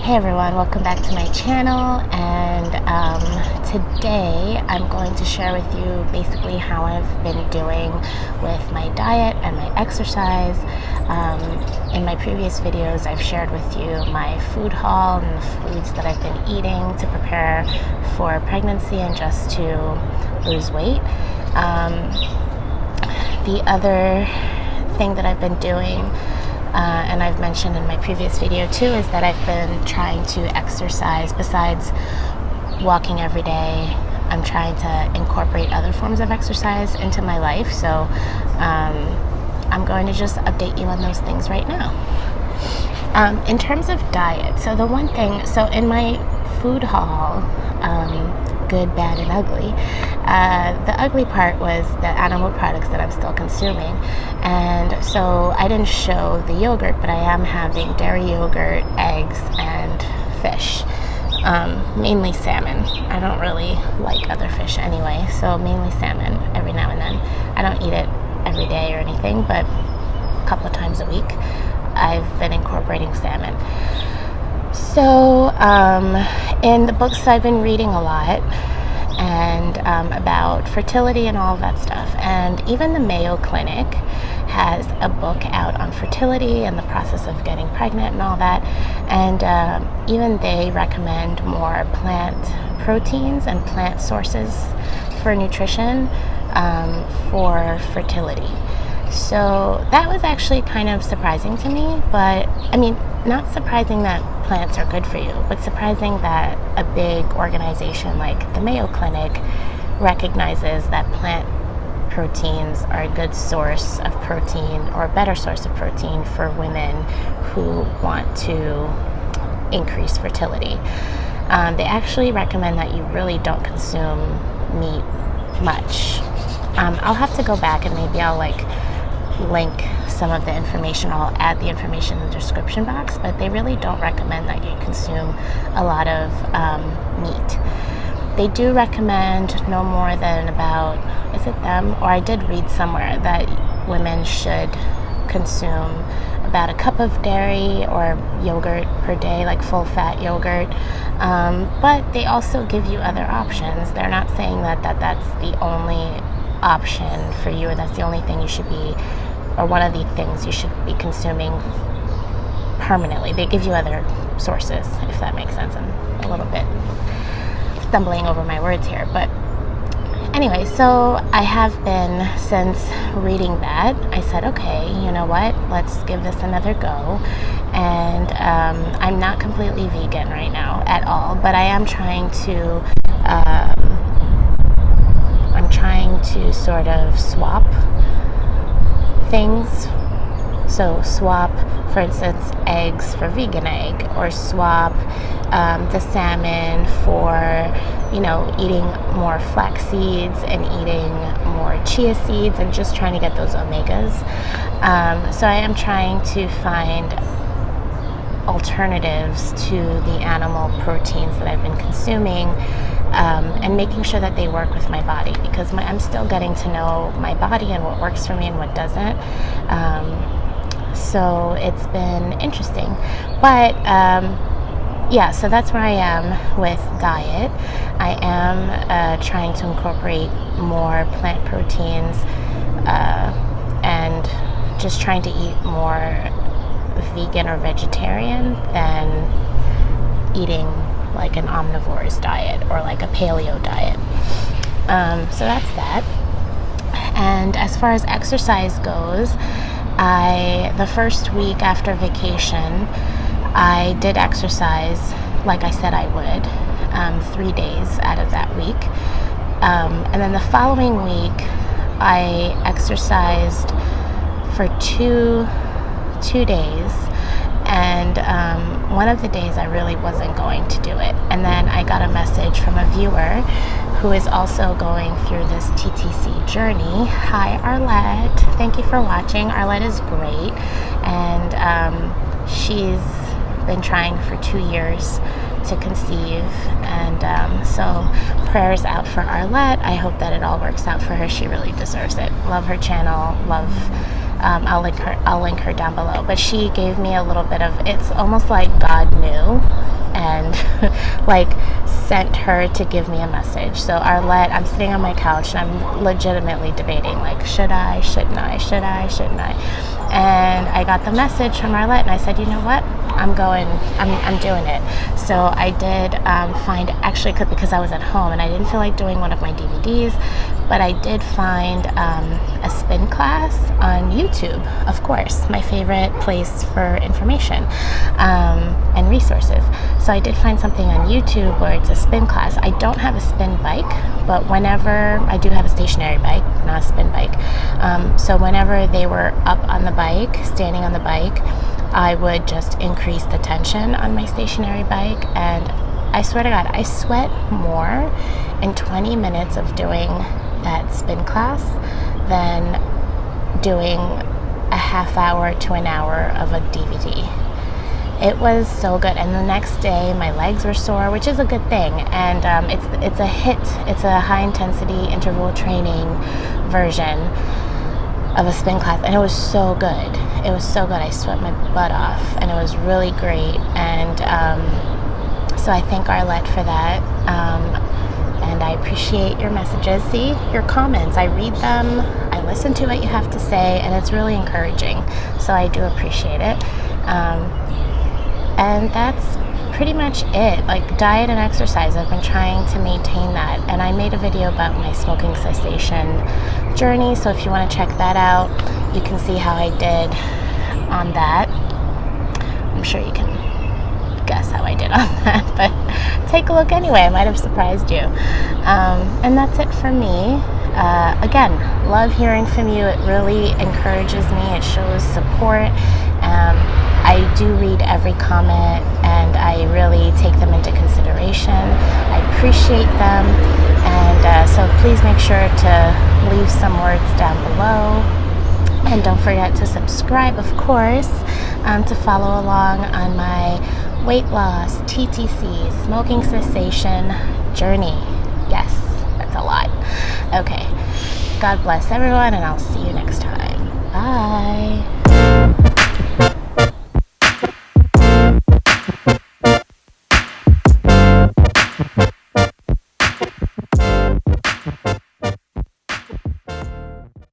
Hey everyone, welcome back to my channel, and today I'm going to share with you basically how I've been doing with my diet and my exercise. In my previous videos I've shared with you my food haul and the foods that I've been eating to prepare for pregnancy and just to lose weight. The other thing that I've been doing, and I've mentioned in my previous video too, is that I've been trying to exercise. Besides walking every day, I'm trying to incorporate other forms of exercise into my life. So I'm going to just update you on those things right now. In terms of diet, so the one thing, so in my food haul, good, bad, and ugly, the ugly part was the animal products that I'm still consuming. And so I didn't show the yogurt, but I am having dairy yogurt, eggs, and fish, mainly salmon. I don't really like other fish anyway, so mainly salmon every now and then. I don't eat it every day or anything, but a couple of times a week I've been incorporating salmon. So in the books I've been reading a lot, and about fertility and all of that stuff, and even the Mayo Clinic has a book out on fertility and the process of getting pregnant and all that, and even they recommend more plant proteins and plant sources for nutrition for fertility. So that was actually kind of surprising to me, but I mean, not surprising that plants are good for you, but surprising that a big organization like the Mayo Clinic recognizes that plant proteins are a good source of protein, or a better source of protein for women who want to increase fertility. They actually recommend that you really don't consume meat much. I'll have to go back and maybe I'll link some of the information. I'll add the information in the description box, but they really don't recommend that you consume a lot of meat. They do recommend no more than about, is it them? Or I did read somewhere that women should consume about a cup of dairy or yogurt per day, like full fat yogurt. But they also give you other options. They're not saying that that's the only option for you, or that's the only thing you should be, or one of the things you should be consuming permanently. They give you other sources, if that makes sense. I'm a little bit stumbling over my words here, but anyway, so I have been, since reading that, I said, okay, you know what, let's give this another go. And I'm not completely vegan right now at all, but I am trying to sort of swap things. So swap, for instance, eggs for vegan egg, or swap the salmon for, eating more flax seeds and eating more chia seeds, and just trying to get those omegas. So I am trying to find alternatives to the animal proteins that I've been consuming, and making sure that they work with my body, because I'm still getting to know my body and what works for me and what doesn't. So it's been interesting, but yeah, so that's where I am with diet. I am trying to incorporate more plant proteins, and just trying to eat more vegan or vegetarian than eating like an omnivore's diet or like a paleo diet. So that's that. And as far as exercise goes, the first week after vacation, I did exercise like I said I would, 3 days out of that week. And then the following week, I exercised for two days. And one of the days I really wasn't going to do it. And then I got a message from a viewer who is also going through this TTC journey. Hi, Arlett. Thank you for watching. Arlett is great. And she's been trying for 2 years to conceive. And so prayers out for Arlett. I hope that it all works out for her. She really deserves it. Love her channel. Love I'll link her down below. But she gave me a little bit of, it's almost like God knew and like sent her to give me a message. So Arlett, I'm sitting on my couch and I'm legitimately debating, like, should I, shouldn't I, should I, shouldn't I? And I got the message from Arlett and I said, you know what, I'm doing it. So I did find, actually, because I was at home and I didn't feel like doing one of my DVDs, but I did find a spin class on YouTube, of course, my favorite place for information and resources. So I did find something on YouTube where it's a spin class. I don't have a spin bike, but whenever, I do have a stationary bike, not a spin bike. So whenever they were up on the bike, standing on the bike, I would just increase the tension on my stationary bike, and I swear to God, I sweat more in 20 minutes of doing that spin class than doing a half hour to an hour of a DVD. It was so good, and the next day my legs were sore, which is a good thing. And it's a HIIT, it's a high intensity interval training version of a spin class, and it was so good. It was so good. I sweat my butt off, and it was really great. And so I thank Arlett for that. And I appreciate your messages. See, your comments, I read them, I listen to what you have to say, and it's really encouraging. So I do appreciate it. And that's pretty much it. Like, diet and exercise, I've been trying to maintain that. And I made a video about my smoking cessation journey, so if you want to check that out, you can see how I did on that. I'm sure you can guess how I did on that, but take a look anyway. I might have surprised you. And that's it for me. Again, love hearing from you. It really encourages me. It shows support. I do read every comment and I really take them into consideration. I appreciate them, and so please make sure to leave some words down below, and don't forget to subscribe, of course, to follow along on my weight loss, TTC, smoking cessation journey. Yes, that's a lot. Okay, God bless everyone, and I'll see you next time. Bye.